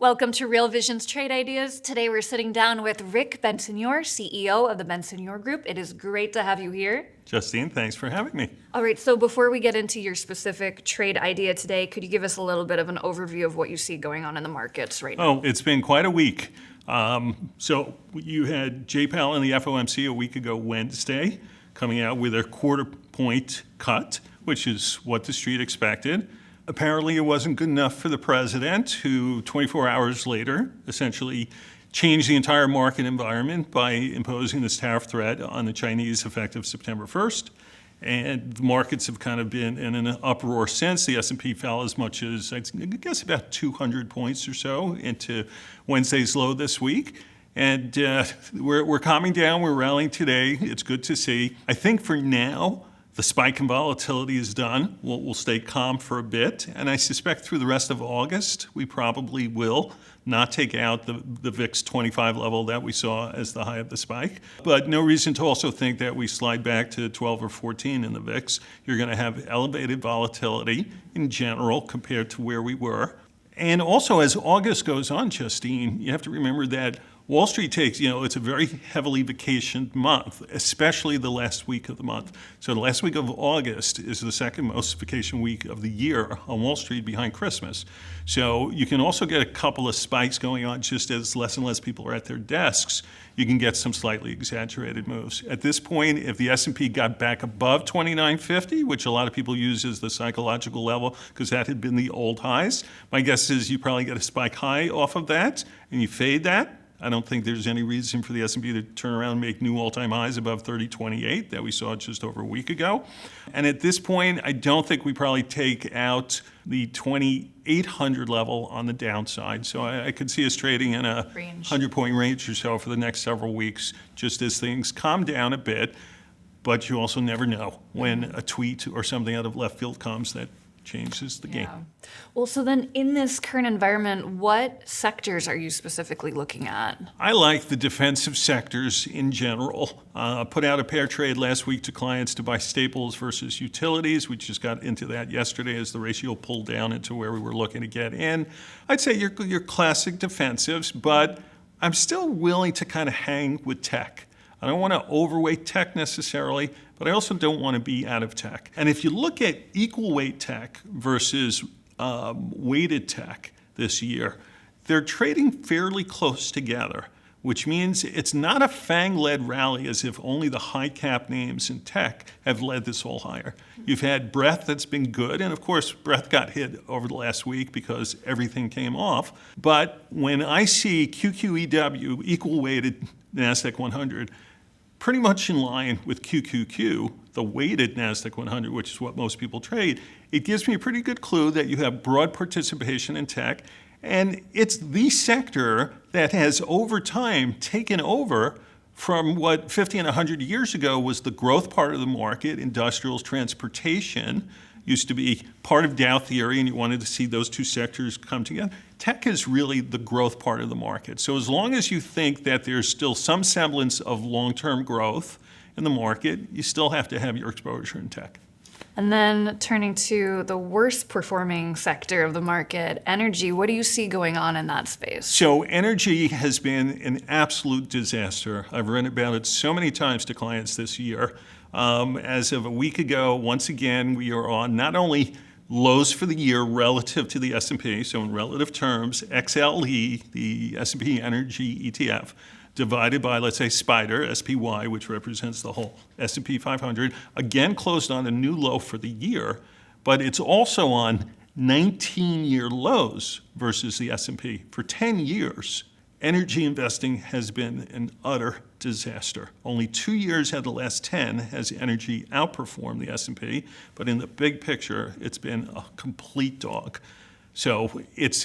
Welcome to Real Vision's Trade Ideas. Today we're sitting down with Rick Bensignor, CEO of the Bensignor Group. It is great to have you here. Justine, thanks for having me. All right, so before we get into your specific trade idea today, could you give us a little bit of an overview of what you see going on in the markets right now? Oh, it's been quite a week. So you had Jay Powell and the FOMC a week ago Wednesday coming out with a quarter point cut, which is what the street expected. Apparently, it wasn't good enough for the president, who 24 hours later essentially changed the entire market environment by imposing this tariff threat on the Chinese effective September 1st. And the markets have kind of been in an uproar since. The S&P fell as much as, I guess, about 200 points or so into Wednesday's low this week. And we're calming down. We're rallying today. It's good to see. I think for now, the spike in volatility is done. We'll stay calm for a bit. And I suspect through the rest of August, we probably will not take out the VIX 25 level that we saw as the high of the spike. But no reason to also think that we slide back to 12 or 14 in the VIX. You're going to have elevated volatility in general compared to where we were. And also, as August goes on, Justine, you have to remember that Wall Street takes, it's a very heavily vacationed month, especially the last week of the month. So the last week of August is the second most vacation week of the year on Wall Street behind Christmas. So you can also get a couple of spikes going on just as less and less people are at their desks. You can get some slightly exaggerated moves. At this point, if the S&P got back above 2950, which a lot of people use as the psychological level because that had been the old highs, my guess is you probably get a spike high off of that and you fade that. I don't think there's any reason for the S&P to turn around and make new all-time highs above 3028 that we saw just over a week ago. And at this point, I don't think we probably take out the 2800 level on the downside. So I could see us trading in a 100-point range or so for the next several weeks, just as things calm down a bit. But you also never know when a tweet or something out of left field comes that changes the game. Well, so then in this current environment, what sectors are you specifically looking at? I like the defensive sectors in general. Put out a pair trade last week to clients to buy staples versus utilities. We just got into that yesterday as the ratio pulled down into where we were looking to get in. I'd say your classic defensives, but I'm still willing to kind of hang with tech. I don't want to overweight tech necessarily, but I also don't want to be out of tech. And if you look at equal weight tech versus weighted tech this year, they're trading fairly close together, which means it's not a FANG-led rally as if only the high cap names in tech have led this all higher. You've had breadth that's been good, and of course, breadth got hit over the last week because everything came off. But when I see QQEW, equal weighted NASDAQ 100, pretty much in line with QQQ, the weighted NASDAQ 100, which is what most people trade, it gives me a pretty good clue that you have broad participation in tech. And it's the sector that has over time taken over from what 50 and 100 years ago was the growth part of the market. Industrials, transportation used to be part of Dow theory, and you wanted to see those two sectors come together. Tech is really the growth part of the market. So as long as you think that there's still some semblance of long-term growth in the market, you still have to have your exposure in tech. And then turning to the worst performing sector of the market, energy, what do you see going on in that space? So energy has been an absolute disaster. I've written about it so many times to clients this year. As of a week ago, once again, we are on not only lows for the year relative to the S&P, so in relative terms, XLE, the S&P Energy ETF, divided by, let's say, SPDR, SPY, which represents the whole S&P 500, again closed on a new low for the year, but it's also on 19-year lows versus the S&P. For 10 years, energy investing has been an utter disaster. Only 2 years out of the last 10 has energy outperformed the S&P, but in the big picture, it's been a complete dog. So it's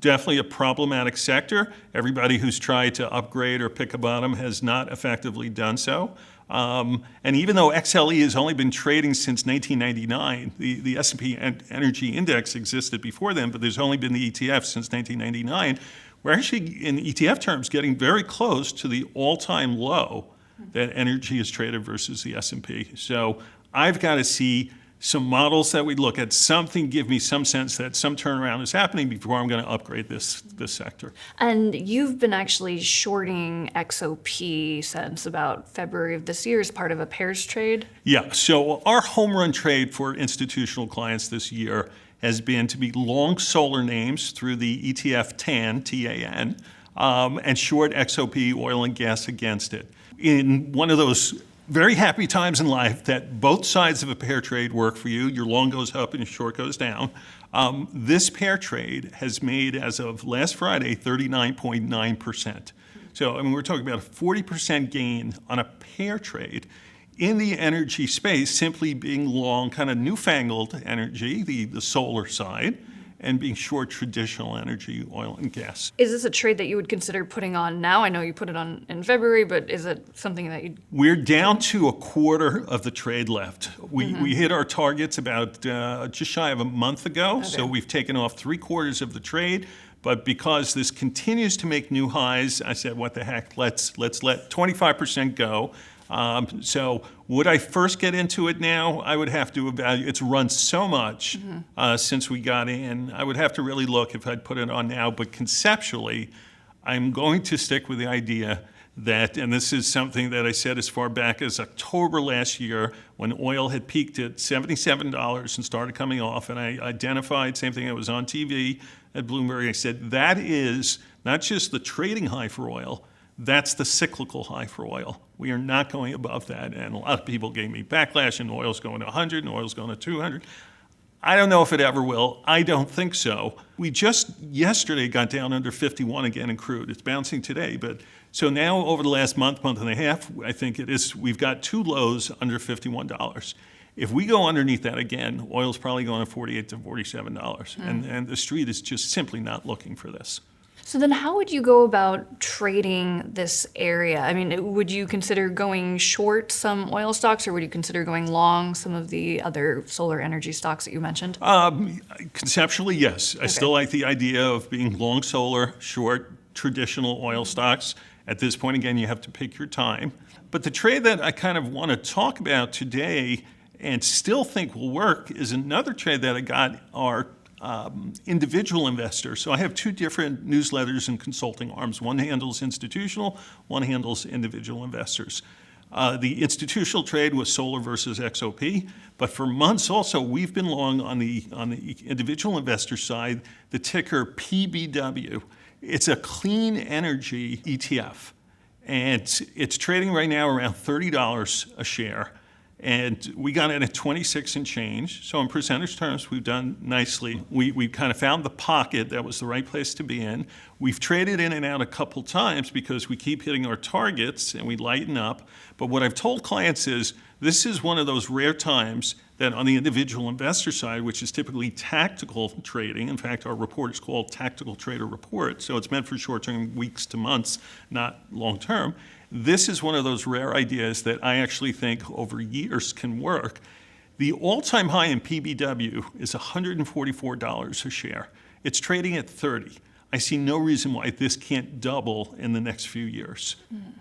definitely a problematic sector. Everybody who's tried to upgrade or pick a bottom has not effectively done so. And even though XLE has only been trading since 1999, the S&P Energy Index existed before then, but there's only been the ETF since 1999. We're actually, in ETF terms, getting very close to the all-time low that energy is traded versus the S&P. So I've got to see some models that we look at, something give me some sense that some turnaround is happening before I'm going to upgrade this sector. And you've been actually shorting XOP since about February of this year as part of a pairs trade. Yeah, so our home run trade for institutional clients this year has been to be long solar names through the ETF TAN, T-A-N, and short XOP, oil and gas, against it. In one of those very happy times in life that both sides of a pair trade work for you, your long goes up and your short goes down, this pair trade has made, as of last Friday, 39.9%. So, I mean, we're talking about a 40% gain on a pair trade in the energy space, simply being long kind of newfangled energy, the solar side, and being short traditional energy, oil and gas. Is this a trade that you would consider putting on now? I know you put it on in February, but is it something that you'd... We're down to a quarter of the trade left. We hit our targets about just shy of a month ago, so we've taken off 3/4 of the trade. But because this continues to make new highs, I said, what the heck, let's let 25% go. So would I first get into it now? I would have to evaluate. It's run so much since we got in. I would have to really look if I'd put it on now. But conceptually, I'm going to stick with the idea that, and this is something that I said as far back as October last year, when oil had peaked at $77 and started coming off, and I identified, same thing that was on TV at Bloomberg, I said, that is not just the trading high for oil, that's the cyclical high for oil. We are not going above that. And a lot of people gave me backlash, and oil's going to 100 and oil's going to 200. I don't know if it ever will. I don't think so. We just yesterday got down under 51 again in crude. It's bouncing today. But so now over the last month and a half, I think it is, we've got two lows under $51. If we go underneath that again, oil's probably going to $48 to $47. And the street is just simply not looking for this. So then how would you go about trading this area? I mean, would you consider going short some oil stocks, or would you consider going long some of the other solar energy stocks that you mentioned? Conceptually, yes. I still like the idea of being long solar, short traditional oil stocks. At this point, again, you have to pick your time. But the trade that I kind of want to talk about today and still think will work is another trade that I got our individual investors. So I have two different newsletters and consulting arms. One handles institutional, one handles individual investors. The institutional trade was solar versus XOP, but for months also we've been long on the individual investor side, the ticker PBW. It's a clean energy ETF, and it's trading right now around $30 a share. And we got in at 26 and change. So in percentage terms, we've done nicely. We kind of found the pocket that was the right place to be in. We've traded in and out a couple times because we keep hitting our targets and we lighten up. But what I've told clients is this is one of those rare times that on the individual investor side, which is typically tactical trading, in fact, our report is called Tactical Trader Report, so it's meant for short-term, weeks to months, not long-term. This is one of those rare ideas that I actually think over years can work. The all-time high in PBW is $144 a share. It's trading at 30. I see no reason why this can't double in the next few years.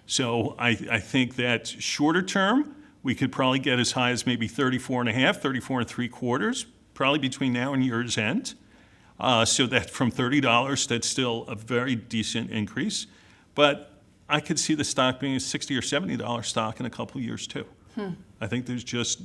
So I think that shorter term, we could probably get as high as maybe 34 and a half, 34 and 3/4, probably between now and year's end. So that from $30, that's still a very decent increase. But I could see the stock being a $60 or $70 stock in a couple of years too. I think there's just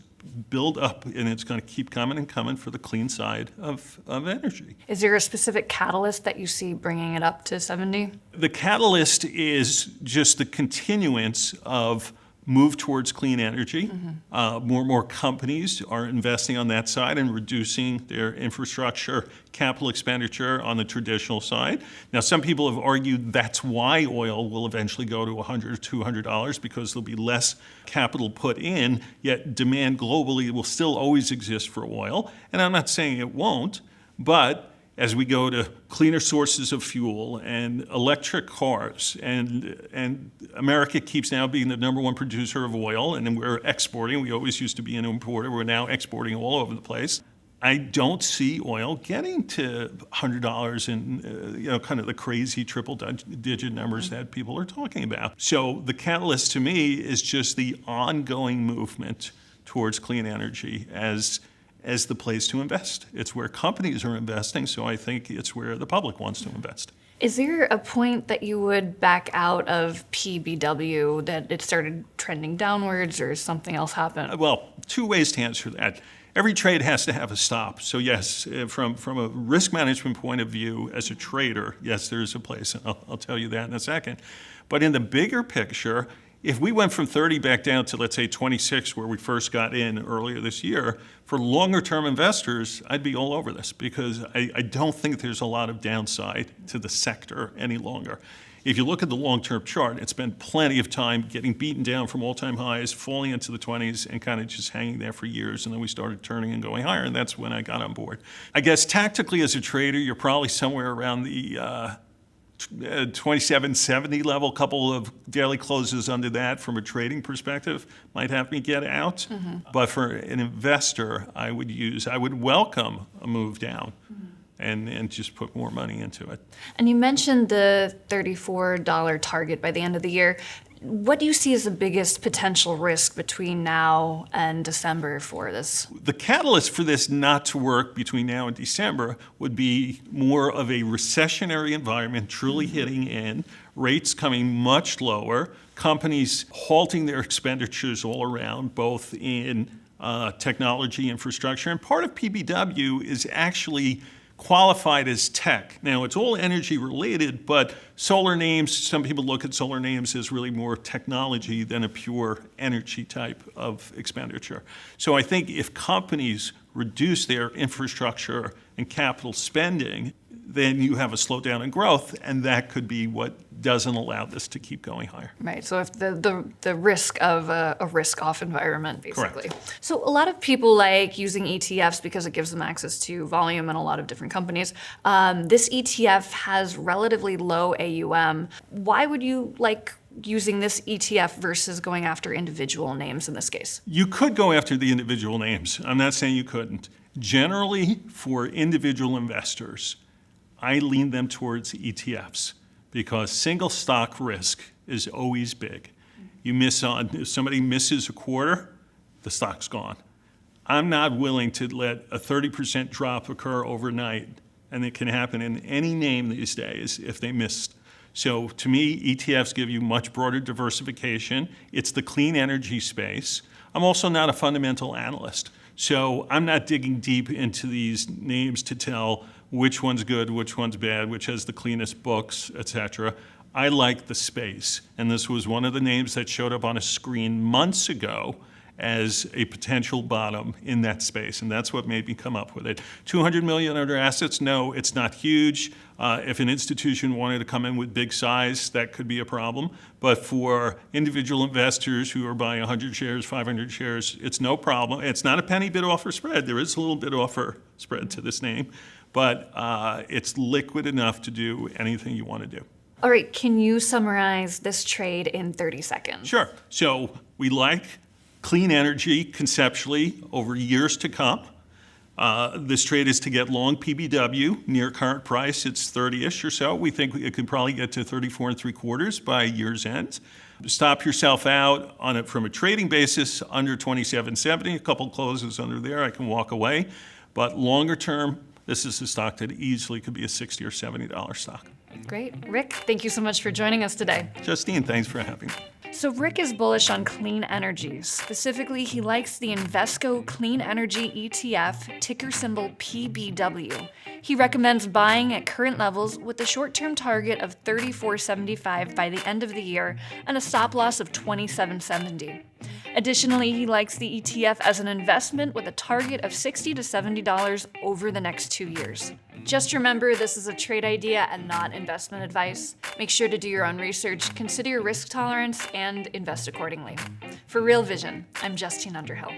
build up, and it's going to keep coming and coming for the clean side of energy. Is there a specific catalyst that you see bringing it up to 70? The catalyst is just the continuance of move towards clean energy. More and more companies are investing on that side and reducing their infrastructure capital expenditure on the traditional side. Now, some people have argued that's why oil will eventually go to $100 or $200 because there'll be less capital put in, yet demand globally will still always exist for oil. And I'm not saying it won't, but as we go to cleaner sources of fuel and electric cars, and America keeps now being the #1 producer of oil, and then we're exporting. We always used to be an importer. We're now exporting all over the place. I don't see oil getting to $100 and kind of the crazy triple-digit numbers that people are talking about. So the catalyst to me is just the ongoing movement towards clean energy as as the place to invest. It's where companies are investing, so I think it's where the public wants to invest. Is there a point that you would back out of PBW, that it started trending downwards or something else happened? Well, two ways to answer that. Every trade has to have a stop. So yes, from a risk management point of view, as a trader, yes, there's a place, and I'll tell you that in a second. But in the bigger picture, if we went from 30 back down to, let's say, 26, where we first got in earlier this year, for longer-term investors, I'd be all over this, because I don't think there's a lot of downside to the sector any longer. If you look at the long-term chart, it's been plenty of time getting beaten down from all-time highs, falling into the 20s, and kind of just hanging there for years, and then we started turning and going higher, and that's when I got on board. I guess tactically as a trader, you're probably somewhere around the 2770 level, couple of daily closes under that from a trading perspective might have me get out. But for an investor, I would welcome a move down. And just put more money into it. And you mentioned the $34 target by the end of the year. What do you see as the biggest potential risk between now and December for this? The catalyst for this not to work between now and December would be more of a recessionary environment truly hitting in, rates coming much lower, companies halting their expenditures all around, both in technology infrastructure. And part of PBW is actually qualified as tech. Now, it's all energy related, but solar names, some people look at solar names as really more technology than a pure energy type of expenditure. So I think if companies reduce their infrastructure and capital spending, then you have a slowdown in growth, and that could be what doesn't allow this to keep going higher. Right, so if the risk of a risk-off environment, basically. Correct. So a lot of people like using ETFs because it gives them access to volume in a lot of different companies. This ETF has relatively low AUM. Why would you like using this ETF versus going after individual names in this case? You could go after the individual names. I'm not saying you couldn't. Generally, for individual investors, I lean them towards ETFs because single stock risk is always big. If somebody misses a quarter, the stock's gone. I'm not willing to let a 30% drop occur overnight, and it can happen in any name these days if they missed. So to me, ETFs give you much broader diversification. It's the clean energy space. I'm also not a fundamental analyst, so I'm not digging deep into these names to tell which one's good, which one's bad, which has the cleanest books, et cetera. I like the space, and this was one of the names that showed up on a screen months ago as a potential bottom in that space, and that's what made me come up with it. 200 million under assets, no, it's not huge. If an institution wanted to come in with big size, that could be a problem. But for individual investors who are buying 100 shares, 500 shares, it's no problem. It's not a penny bid offer spread. There is a little bid offer spread to this name, but it's liquid enough to do anything you want to do. All right, can you summarize this trade in 30 seconds? Sure. So we like clean energy conceptually over years to come. This trade is to get long PBW near current price. It's 30-ish or so. We think it could probably get to 34 3/4 by year's end. Stop yourself out on it from a trading basis under 2770. A couple closes under there, I can walk away. But longer term, this is a stock that easily could be a $60 or $70 stock. Great. Rick, thank you so much for joining us today. Justine, thanks for having me. So Rick is bullish on clean energy. Specifically, he likes the Invesco Clean Energy ETF, ticker symbol PBW. He recommends buying at current levels with a short-term target of $34.75 by the end of the year and a stop loss of $27.70. Additionally, he likes the ETF as an investment with a target of $60 to $70 over the next 2 years. Just remember, this is a trade idea and not investment advice. Make sure to do your own research, consider your risk tolerance, and invest accordingly. For Real Vision, I'm Justine Underhill.